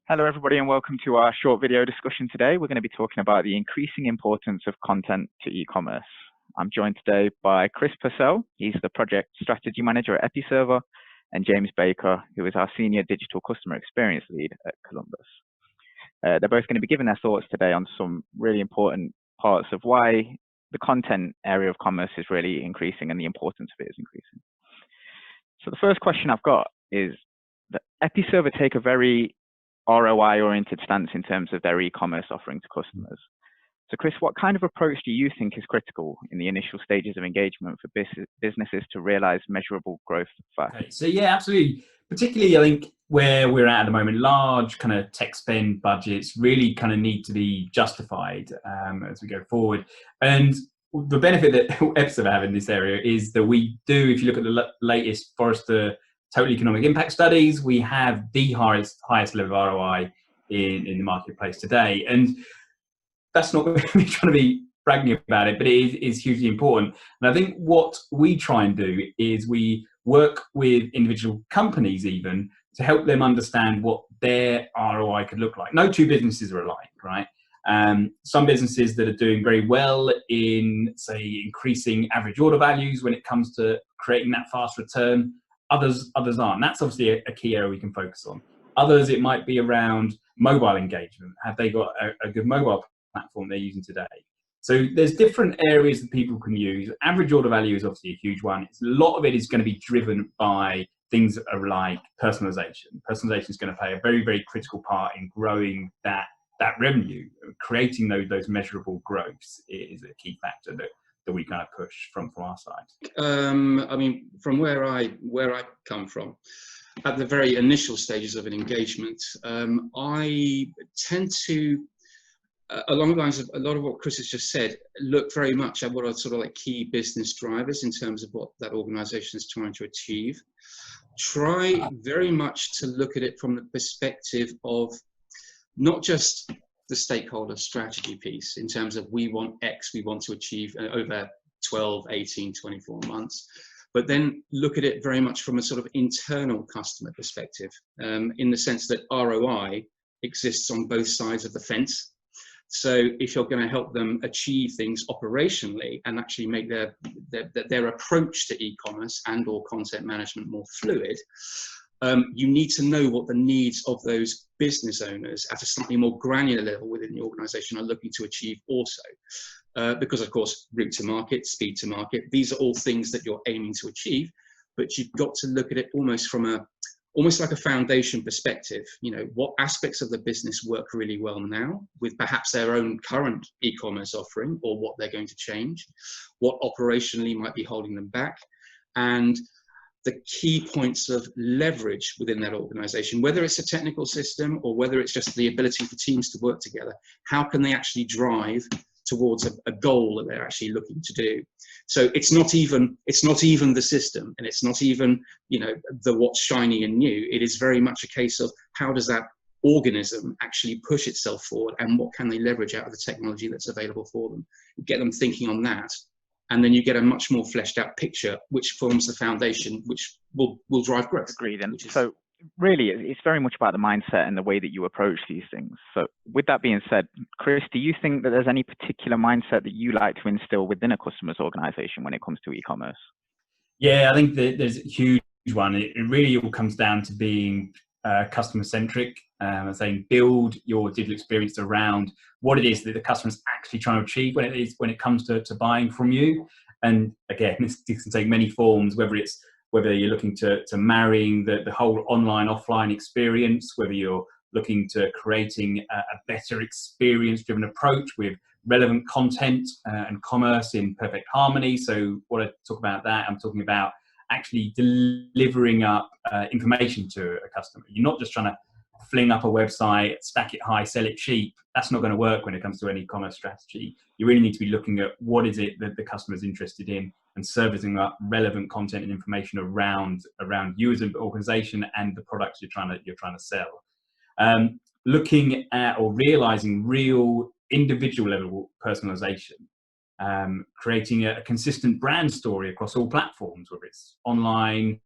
Hello everybody and welcome to our short video discussion today. We're going to be talking about the increasing importance of content to e-commerce. I'm joined today by Chris Purcell. He's the Project Strategy Manager at Episerver, and James Baker, who is our Senior Digital Customer Experience Lead at Columbus. They're both going to be giving their thoughts today on some really important parts of why the content area of commerce is really increasing and the importance of it is increasing. So the first question I've got is that Episerver take a very ROI-oriented stance in terms of their e-commerce offering to customers. So Chris, what kind of approach do you think is critical in the initial stages of engagement for businesses to realize measurable growth fast? Okay, so yeah, absolutely. Particularly, I think where we're at the moment, large kind of tech spend budgets really kind of need to be justified as we go forward. And the benefit that Episerver have in this area is that we do, if you look at the latest Forrester Total Economic Impact studies, we have the highest level of ROI in the marketplace today. And that's not me trying to be bragging about it, but it is hugely important. And I think what we try and do is we work with individual companies even to help them understand what their ROI could look like. No two businesses are alike, right? Some businesses that are doing very well in, say, increasing average order values when it comes to creating that fast return, others aren't. That's obviously a key area we can focus on. Others, it might be around mobile engagement. Have they got a good mobile platform they're using today? So there's different areas that people can use. Average order value is obviously a huge one. A lot of it is going to be driven by things that are like personalization. Personalization is going to play a very, very critical part in growing that revenue. Creating those measurable growths is a key factor that we kind of push from our side. I mean, from where I come from, at the very initial stages of an engagement, I tend to, along the lines of a lot of what Chris has just said, look very much at what are sort of like key business drivers in terms of what that organization is trying to achieve. Try very much to look at it from the perspective of not just the stakeholder strategy piece in terms of we want X, we want to achieve over 12, 18, 24 months, but then look at it very much from a sort of internal customer perspective, in the sense that ROI exists on both sides of the fence. So if you're going to help them achieve things operationally and actually make their approach to e-commerce and or content management more fluid, you need to know what the needs of those business owners at a slightly more granular level within the organization are looking to achieve also. Because of course, route to market, speed to market, these are all things that you're aiming to achieve, but you've got to look at it almost like a foundation perspective. You know, what aspects of the business work really well now with perhaps their own current e-commerce offering or what they're going to change, what operationally might be holding them back, and the key points of leverage within that organization, whether it's a technical system or whether it's just the ability for teams to work together. How can they actually drive towards a goal that they're actually looking to do? So it's not even the system, and it's not even, you know, the what's shiny and new. It is very much a case of how does that organism actually push itself forward, and what can they leverage out of the technology that's available for them. Get them thinking on that, and then you get a much more fleshed out picture, which forms the foundation, which will drive growth. Agreed. And so really, it's very much about the mindset and the way that you approach these things. So with that being said, Chris, do you think that there's any particular mindset that you like to instill within a customer's organization when it comes to e-commerce? Yeah, I think that there's a huge one. It really all comes down to being customer centric, and saying build your digital experience around what it is that the customer is actually trying to achieve when it comes to buying from you. And again, this can take many forms, whether you're looking to marrying the whole online offline experience, whether you're looking to creating a better experience driven approach with relevant content and commerce in perfect harmony. So when I talk about that, I'm talking about actually delivering up information to a customer. You're not just trying to fling up a website, stack it high, sell it cheap. That's not going to work when it comes to any e-commerce strategy. You really need to be looking at what is it that the customer is interested in and servicing up relevant content and information around you as an organization and the products you're trying to sell. Looking at or realizing real individual level personalization, creating a consistent brand story across all platforms, whether it's online,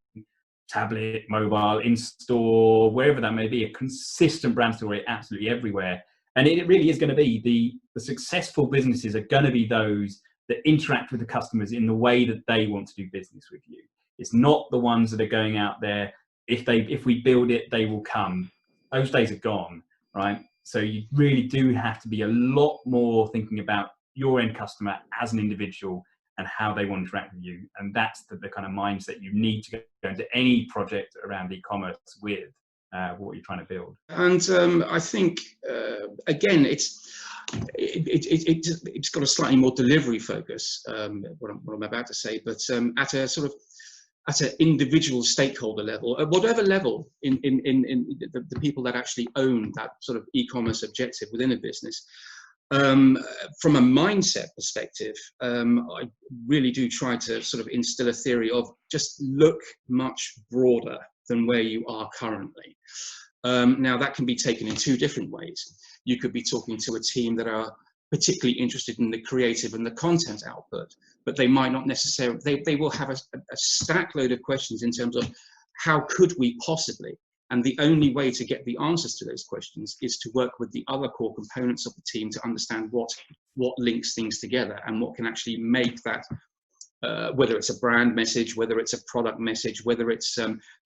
tablet, mobile, in-store, wherever that may be, a consistent brand story absolutely everywhere. And it really is going to be the successful businesses are going to be those that interact with the customers in the way that they want to do business with you. It's not the ones that are going out there, if we build it, they will come. Those days are gone, right? So you really do have to be a lot more thinking about your end customer as an individual and how they want to interact with you. And that's the kind of mindset you need to go into any project around e-commerce with what you're trying to build. And I think, again, it's got a slightly more delivery focus, what I'm about to say, but at a sort of at an individual stakeholder level, at whatever level in the people that actually own that sort of e-commerce objective within a business. From a mindset perspective, I really do try to sort of instill a theory of just look much broader than where you are currently. Now, that can be taken in two different ways. You could be talking to a team that are particularly interested in the creative and the content output, but they might not necessarily, they will have a stack load of questions in terms of how could we possibly? And the only way to get the answers to those questions is to work with the other core components of the team to understand what links things together and what can actually make that, whether it's a brand message, whether it's a product message, whether it's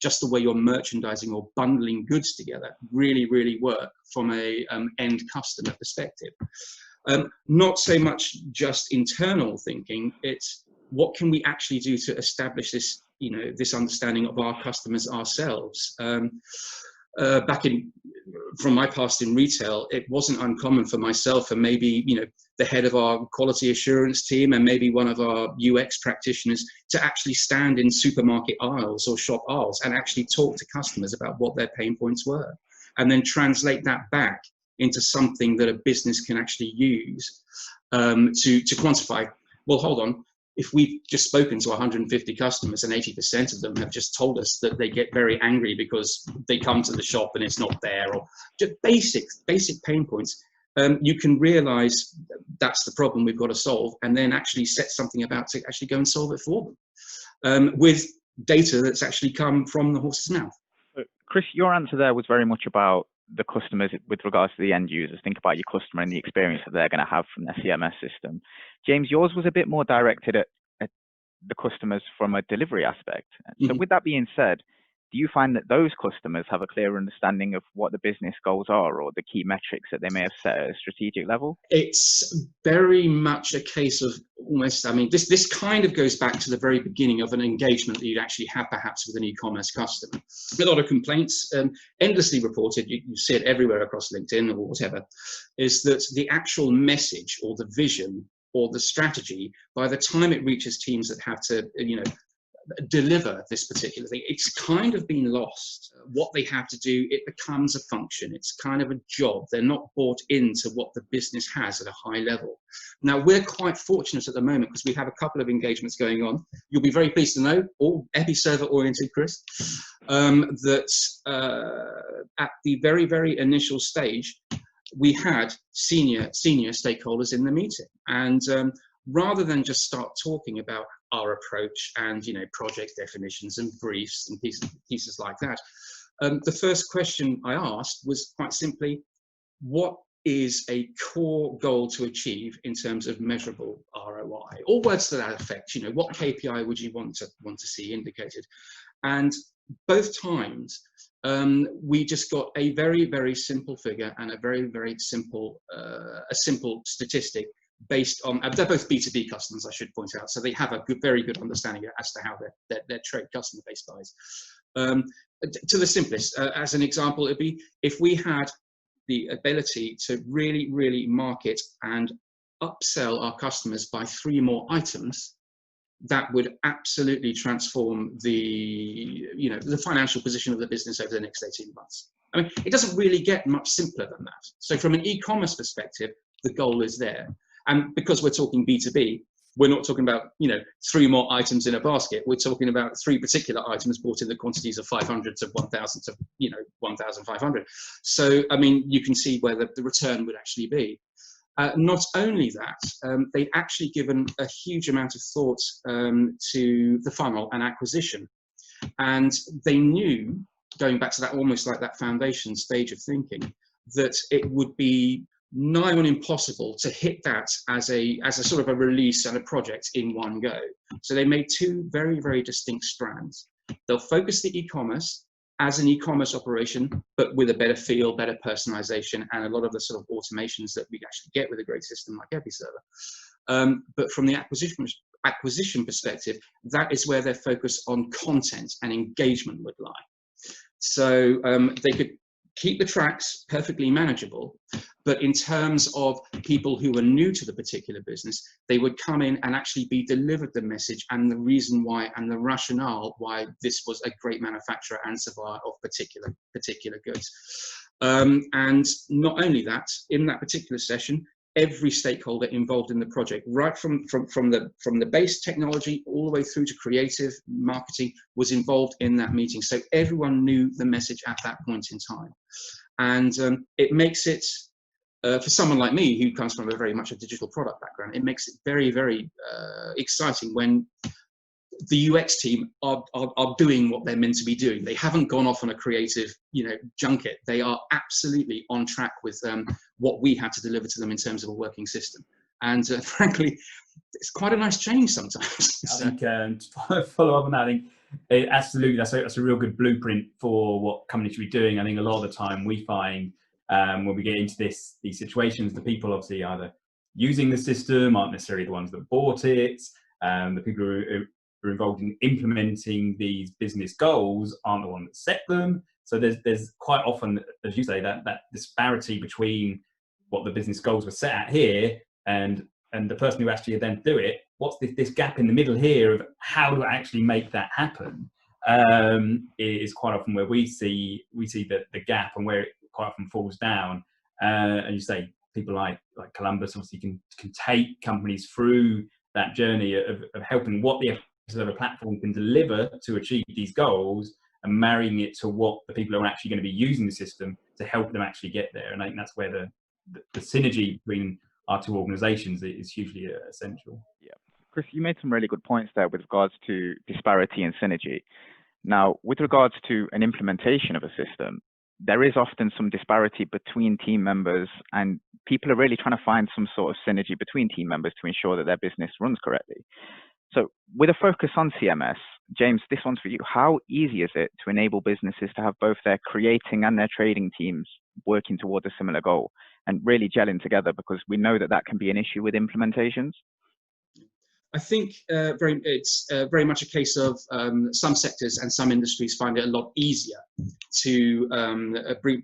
just the way you're merchandising or bundling goods together, really work from a end customer perspective. Not so much just internal thinking, it's what can we actually do to establish this, this understanding of our customers ourselves. From my past in retail, it wasn't uncommon for myself and maybe, the head of our quality assurance team and maybe one of our UX practitioners to actually stand in supermarket aisles or shop aisles and actually talk to customers about what their pain points were, and then translate that back into something that a business can actually use to quantify. Well, hold on. If we've just spoken to 150 customers and 80% of them have just told us that they get very angry because they come to the shop and it's not there, or just basic pain points, you can realize that's the problem we've got to solve, and then actually set something about to actually go and solve it for them with data that's actually come from the horse's mouth. Chris, your answer there was very much about the customers with regards to the end users. Think about your customer and the experience that they're going to have from their CMS system. James, yours was a bit more directed at the customers from a delivery aspect. So with that being said, do you find that those customers have a clear understanding of what the business goals are or the key metrics that they may have set at a strategic level? It's very much a case of almost, this kind of goes back to the very beginning of an engagement that you'd actually have perhaps with an e-commerce customer. A lot of complaints, endlessly reported, you see it everywhere across LinkedIn or whatever, is that the actual message or the vision or the strategy, by the time it reaches teams that have to, deliver this particular thing, it's kind of been lost. What they have to do, it becomes a function. It's kind of a job. They're not bought into what the business has at a high level. Now, we're quite fortunate at the moment because we have a couple of engagements going on. You'll be very pleased to know, all Episerver oriented, Chris, that at the very, very initial stage, we had senior stakeholders in the meeting. And rather than just start talking about our approach and project definitions and briefs and pieces like that, the first question I asked was quite simply, what is a core goal to achieve in terms of measurable ROI, or words to that effect? What KPI would you want to see indicated? And both times we just got a very, very simple figure and a very, very simple statistic based on, they're both B2B customers, I should point out, so they have a very good understanding as to how their trade customer base buys. To the simplest, as an example, it'd be if we had the ability to really, really market and upsell our customers by 3 more items, that would absolutely transform the financial position of the business over the next 18 months. It doesn't really get much simpler than that. So from an e-commerce perspective, the goal is there. And because we're talking B2B, we're not talking about 3 more items in a basket. We're talking about 3 particular items bought in the quantities of 500 to 1,000 to 1,500. So you can see where the return would actually be. Not only that, they've actually given a huge amount of thought to the funnel and acquisition. And they knew, going back to that, almost like that foundation stage of thinking, that it would be nigh on impossible to hit that as a sort of a release and a project in one go. So they made two very, very distinct strands. They'll focus the e-commerce as an e-commerce operation, but with a better feel, better personalization, and a lot of the sort of automations that we actually get with a great system like Episerver. But from the acquisition perspective, that is where their focus on content and engagement would lie. So they could keep the tracks perfectly manageable, but in terms of people who were new to the particular business, they would come in and actually be delivered the message and the reason why and the rationale why this was a great manufacturer and supplier of particular goods. And not only that, in that particular session, every stakeholder involved in the project, right from the base technology all the way through to creative marketing, was involved in that meeting. So everyone knew the message at that point in time. And it makes it, for someone like me who comes from a very much a digital product background, it makes it very, very exciting when the UX team are doing what they're meant to be doing. They haven't gone off on a creative, junket. They are absolutely on track with what we had to deliver to them in terms of a working system. And frankly, it's quite a nice change sometimes. I think to follow up on that, I think absolutely that's a real good blueprint for what companies should be doing. I think a lot of the time we find when we get into these situations, the people obviously either using the system aren't necessarily the ones that bought it. The people who are involved in implementing these business goals aren't the one that set them. So there's quite often, as you say, that disparity between what the business goals were set at here and the person who actually then do it. What's this gap in the middle here of how to actually make that happen? Is quite often where we see the gap and where it quite often falls down. And you say people like Columbus obviously can take companies through that journey of helping what the Episerver platform can deliver to achieve these goals and marrying it to what the people who are actually going to be using the system to help them actually get there. And I think that's where the synergy between our two organizations is hugely essential. Yeah. Chris, you made some really good points there with regards to disparity and synergy. Now, with regards to an implementation of a system, there is often some disparity between team members, and people are really trying to find some sort of synergy between team members to ensure that their business runs correctly. So with a focus on CMS, James, this one's for you. How easy is it to enable businesses to have both their creating and their trading teams working towards a similar goal and really gelling together? Because we know that can be an issue with implementations. I think it's very much a case of some sectors and some industries find it a lot easier to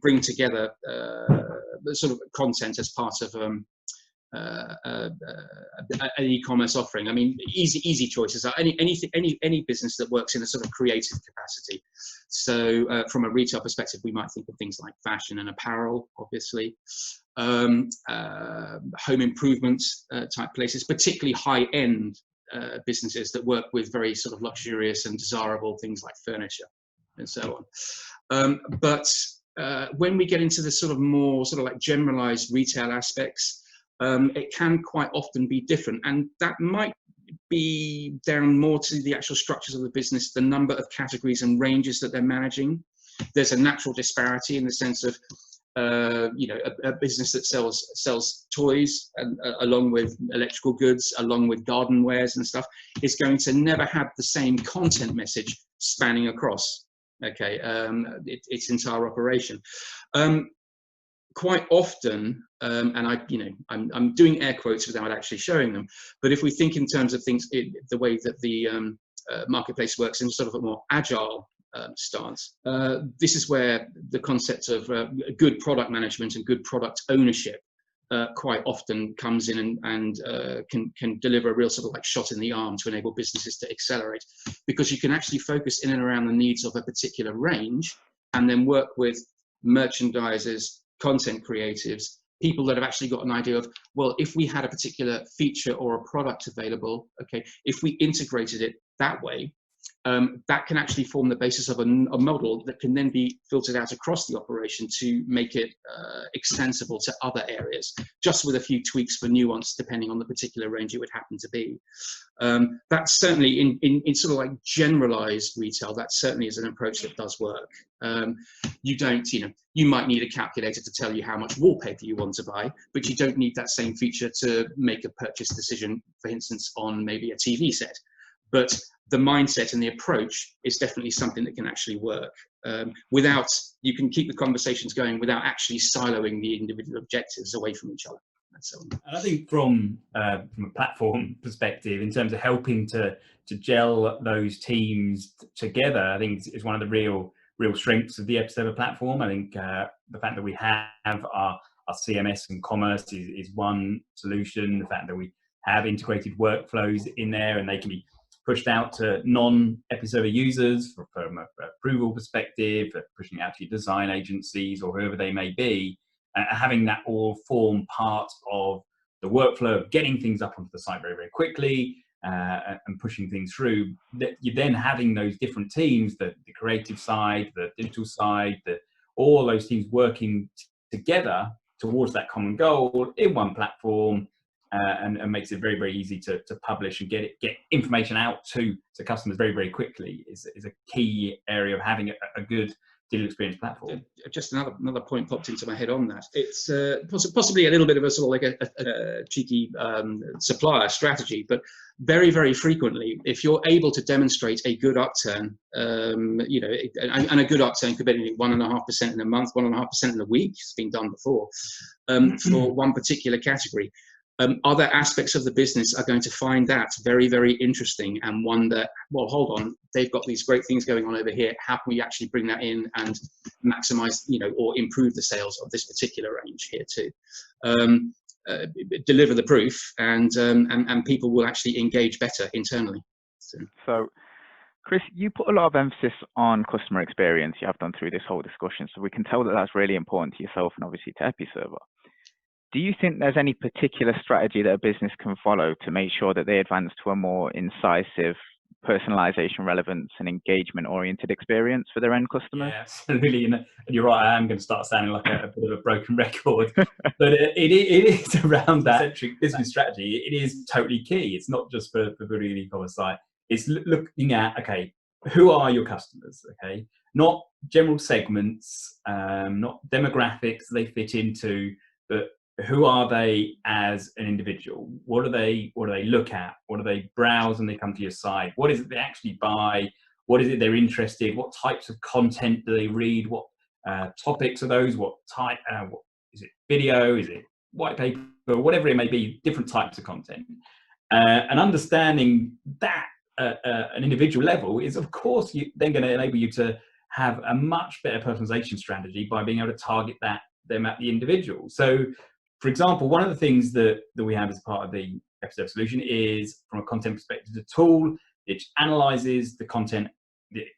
bring together the sort of content as part of an e-commerce offering. I mean, easy choices are any business that works in a sort of creative capacity. So from a retail perspective, we might think of things like fashion and apparel, obviously, home improvement type places, particularly high-end businesses that work with very sort of luxurious and desirable things like furniture and so on. But when we get into the sort of more sort of like generalized retail aspects, it can quite often be different, and that might be down more to the actual structures of the business, the number of categories and ranges that they're managing. There's a natural disparity in the sense of a business that sells toys and along with electrical goods, along with garden wares and stuff, is going to never have the same content message spanning across its entire operation. Quite often, and I'm doing air quotes without actually showing them, but if we think in terms of things, the way that the marketplace works in sort of a more agile stance, this is where the concept of good product management and good product ownership quite often comes in and can deliver a real sort of like shot in the arm to enable businesses to accelerate, because you can actually focus in and around the needs of a particular range and then work with merchandisers, content creatives, people that have actually got an idea of, well, if we had a particular feature or a product available, if we integrated it that way, that can actually form the basis of a model that can then be filtered out across the operation to make it extensible to other areas, just with a few tweaks for nuance depending on the particular range it would happen to be. That's certainly in sort of like generalized retail, that certainly is an approach that does work. You don't, you might need a calculator to tell you how much wallpaper you want to buy, but you don't need that same feature to make a purchase decision, for instance, on maybe a TV set. But the mindset and the approach is definitely something that can actually work. You can keep the conversations going without actually siloing the individual objectives away from each other. And I think from a platform perspective, in terms of helping to gel those teams together, I think it's one of the real strengths of the Episerver platform. I think the fact that we have our CMS and commerce is one solution. The fact that we have integrated workflows in there and they can be pushed out to non-Episerver users from an approval perspective, pushing out to your design agencies or whoever they may be, having that all form part of the workflow of getting things up onto the site very, very quickly and pushing things through. You're then having those different teams, the creative side, the digital side, all those teams working together towards that common goal in one platform. And makes it very, very easy to publish and get information out to customers very, very quickly is a key area of having a good digital experience platform. Just another point popped into my head on that. It's possibly a little bit of a sort of like a cheeky supplier strategy, but very, very frequently, if you're able to demonstrate a good upturn, and a good upturn could be 1.5% in a month, 1.5% in a week, it's been done before, for one particular category. Other aspects of the business are going to find that very, very interesting and wonder, well, hold on, they've got these great things going on over here. How can we actually bring that in and maximize, or improve the sales of this particular range here too? Deliver the proof, and people will actually engage better internally. So, Chris, you put a lot of emphasis on customer experience. You have done through this whole discussion, so we can tell that that's really important to yourself and obviously to Episerver. Do you think there's any particular strategy that a business can follow to make sure that they advance to a more incisive personalization, relevance, and engagement-oriented experience for their end customers? Yeah, absolutely. And you're right, I am going to start sounding like a bit of a broken record. But it is around that centric business strategy. It is totally key. It's not just for building an e-commerce site. It's looking at, okay, who are your customers? Okay, not general segments, not demographics they fit into, but who are they as an individual? What do they look at? What do they browse when they come to your site? What is it they actually buy? What is it they're interested in? What types of content do they read? What topics are those? What type? What, is it video? Is it white paper? Whatever it may be, different types of content. And understanding that at an individual level is, of course, then going to enable you to have a much better personalization strategy by being able to target them at the individual. So, for example, one of the things that we have as part of the Episerver solution is, from a content perspective, a tool which analyzes the content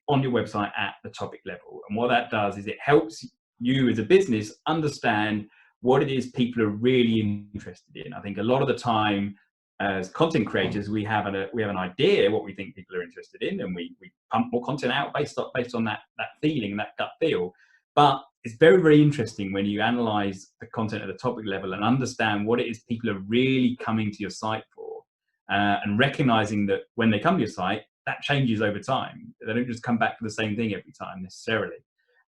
on your website at the topic level. And what that does is it helps you as a business understand what it is people are really interested in. I think a lot of the time, as content creators, we have an idea what we think people are interested in, and we pump more content out based on that feeling, that gut feel. But it's very, very interesting when you analyze the content at the topic level and understand what it is people are really coming to your site for, and recognizing that when they come to your site, that changes over time. They don't just come back for the same thing every time necessarily.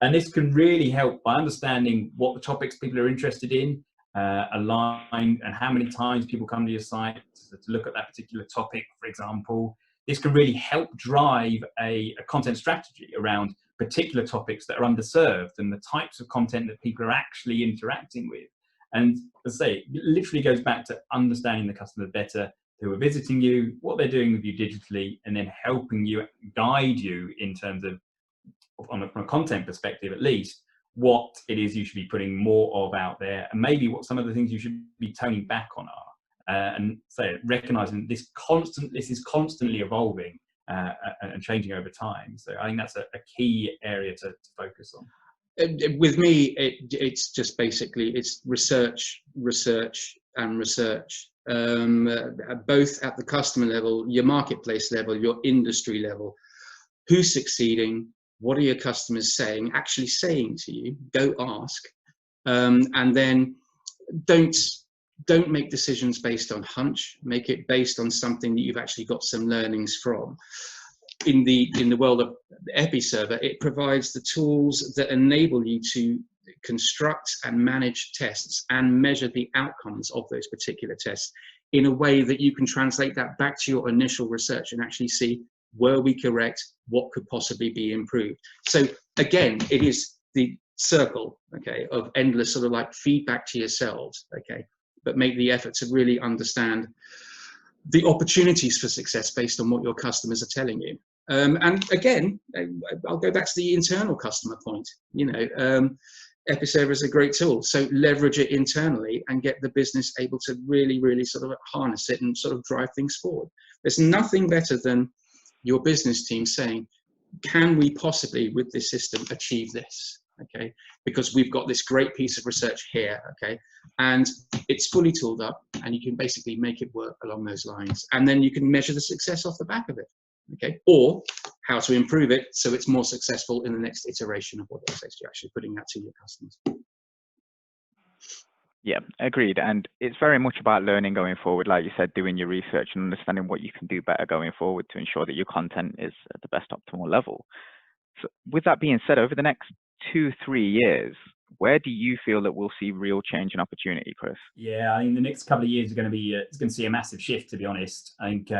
And this can really help by understanding what the topics people are interested in, align, and how many times people come to your site to look at that particular topic, for example. This can really help drive a content strategy around particular topics that are underserved and the types of content that people are actually interacting with. And as I say, it literally goes back to understanding the customer better, who are visiting you, what they're doing with you digitally, and then helping you, guide you in terms of, from a content perspective at least, what it is you should be putting more of out there, and maybe what some of the things you should be toning back on are. And so recognizing this is constantly evolving and changing over time. So I think that's a key area to focus on. With me, it's just basically it's research, and research, both at the customer level, your marketplace level, your industry level. who's succeeding, what are your customers saying, actually saying to you, go ask, and then don't make decisions based on hunch, make it based on something that you've actually got some learnings from. In the world of Episerver, it provides the tools that enable you to construct and manage tests and measure the outcomes of those particular tests in a way that you can translate that back to your initial research and actually see, were we correct? What could possibly be improved? So again, it is the circle, okay, of endless sort of like feedback to yourselves, okay, but make the effort to really understand the opportunities for success based on what your customers are telling you. And again, I'll go back to the internal customer point. You know, Episerver is a great tool, so leverage it internally and get the business able to really, really sort of harness it and sort of drive things forward. There's nothing better than your business team saying, can we possibly with this system achieve this? Okay, because we've got this great piece of research here, okay, and it's fully tooled up and you can basically make it work along those lines, and then you can measure the success off the back of it, okay, or how to improve it so it's more successful in the next iteration of what it is you're actually putting out to your customers. Yeah, agreed. And it's very much about learning going forward, like you said, doing your research and understanding what you can do better going forward to ensure that your content is at the best optimal level. So with that being said, over the next 2-3 years, where do you feel that we'll see real change and opportunity, Chris? Yeah, I mean, the next couple of years are going to be, it's going to see a massive shift, to be honest. I think,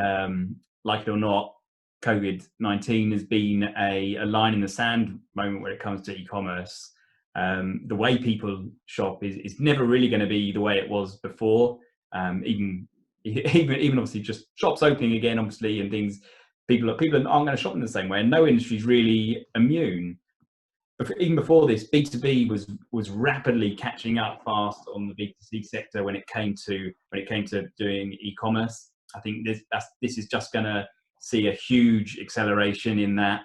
like it or not, COVID-19 has been a line in the sand moment when it comes to e-commerce. The way people shop is never really going to be the way it was before. Even obviously just shops opening again, obviously, and things, people aren't going to shop in the same way, and no industry is really immune. But even before this, B2B was rapidly catching up fast on the B2C sector when it came to doing e-commerce. I think this is just going to see a huge acceleration in that,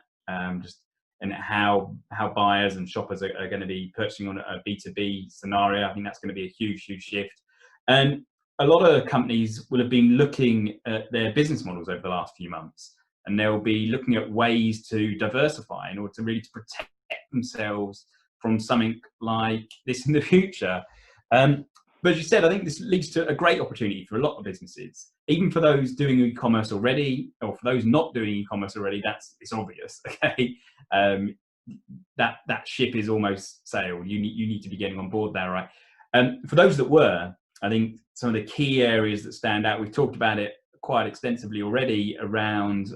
just in how buyers and shoppers are going to be purchasing on a B2B scenario. I think that's going to be a huge shift. And a lot of companies will have been looking at their business models over the last few months, and they'll be looking at ways to diversify in order to really protect themselves from something like this in the future. But as you said, I think this leads to a great opportunity for a lot of businesses, even for those doing e-commerce already, or for those not doing e-commerce already. It's obvious. Okay, that ship is almost sailed. You need to be getting on board there, right? For those that were, I think some of the key areas that stand out, we've talked about it quite extensively already around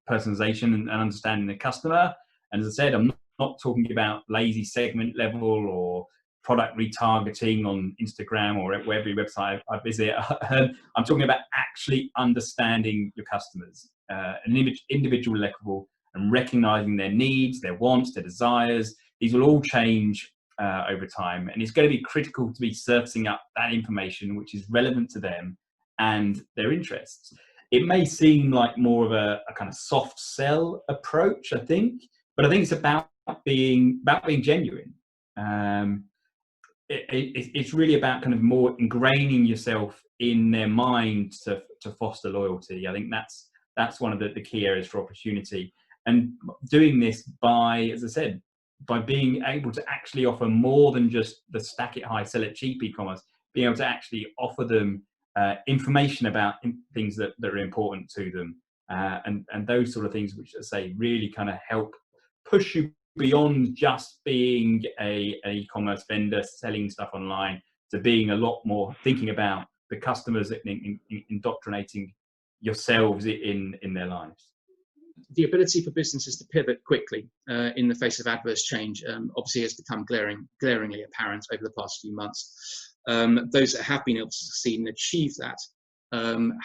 personalization and understanding the customer. And as I said, I'm not talking about lazy segment level or product retargeting on Instagram or every website I visit. I'm talking about actually understanding your customers, an individual level, and recognizing their needs, their wants, their desires. These will all change over time, and it's going to be critical to be surfacing up that information which is relevant to them and their interests. It may seem like more of a kind of soft sell approach, I think, but I think it's about being genuine. It's really about kind of more ingraining yourself in their mind to foster loyalty. I think that's one of the key areas for opportunity, and doing this by, as I said, by being able to actually offer more than just the stack it high, sell it cheap e-commerce, being able to actually offer them information about things that are important to them, and those sort of things which, I say, really kind of help push you beyond just being a e-commerce vendor selling stuff online to being a lot more thinking about the customers, indoctrinating yourselves in their lives. The ability for businesses to pivot quickly in the face of adverse change obviously has become glaringly apparent over the past few months. Those that have been able to succeed and achieve that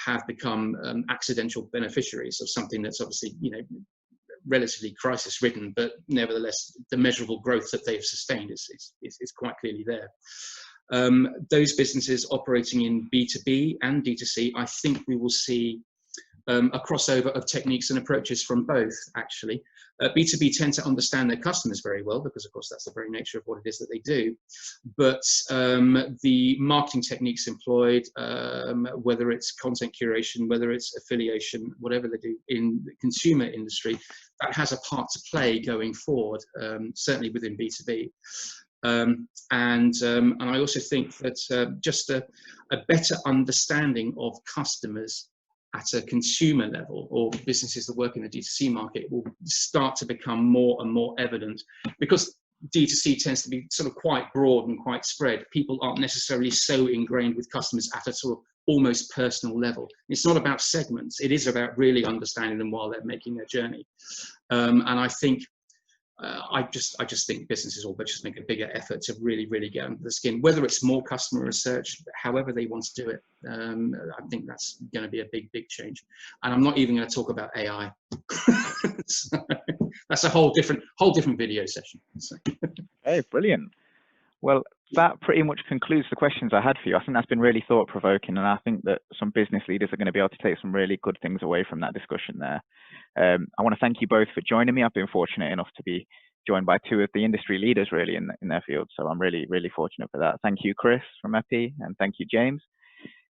have become accidental beneficiaries of something that's obviously, relatively crisis-ridden, but nevertheless, the measurable growth that they've sustained is quite clearly there. Those businesses operating in B2B and D2C, I think we will see a crossover of techniques and approaches from both, actually. B2B tend to understand their customers very well because, of course, that's the very nature of what it is that they do. But the marketing techniques employed, whether it's content curation, whether it's affiliation, whatever they do in the consumer industry, that has a part to play going forward, certainly within B2B. And I also think that just a better understanding of customers at a consumer level, or businesses that work in the D2C market, will start to become more and more evident, because D2C tends to be sort of quite broad and quite spread. People aren't necessarily so ingrained with customers at a sort of almost personal level. It's not about segments. It is about really understanding them while they're making their journey. And I think I just think businesses all but just make a bigger effort to really get under the skin, whether it's more customer research, however they want to do it. I think that's going to be a big change. And I'm not even going to talk about AI. So that's a whole different video session. So. Hey, brilliant. Well, that pretty much concludes the questions I had for you. I think that's been really thought-provoking, and I think that some business leaders are going to be able to take some really good things away from that discussion there. I want to thank you both for joining me. I've been fortunate enough to be joined by two of the industry leaders really in their field, so I'm really fortunate for that. Thank you, Chris from Epi, and thank you, James.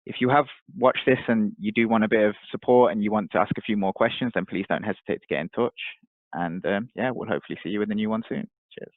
If you have watched this and you do want a bit of support and you want to ask a few more questions, then please don't hesitate to get in touch. And yeah, we'll hopefully see you with a new one soon. Cheers.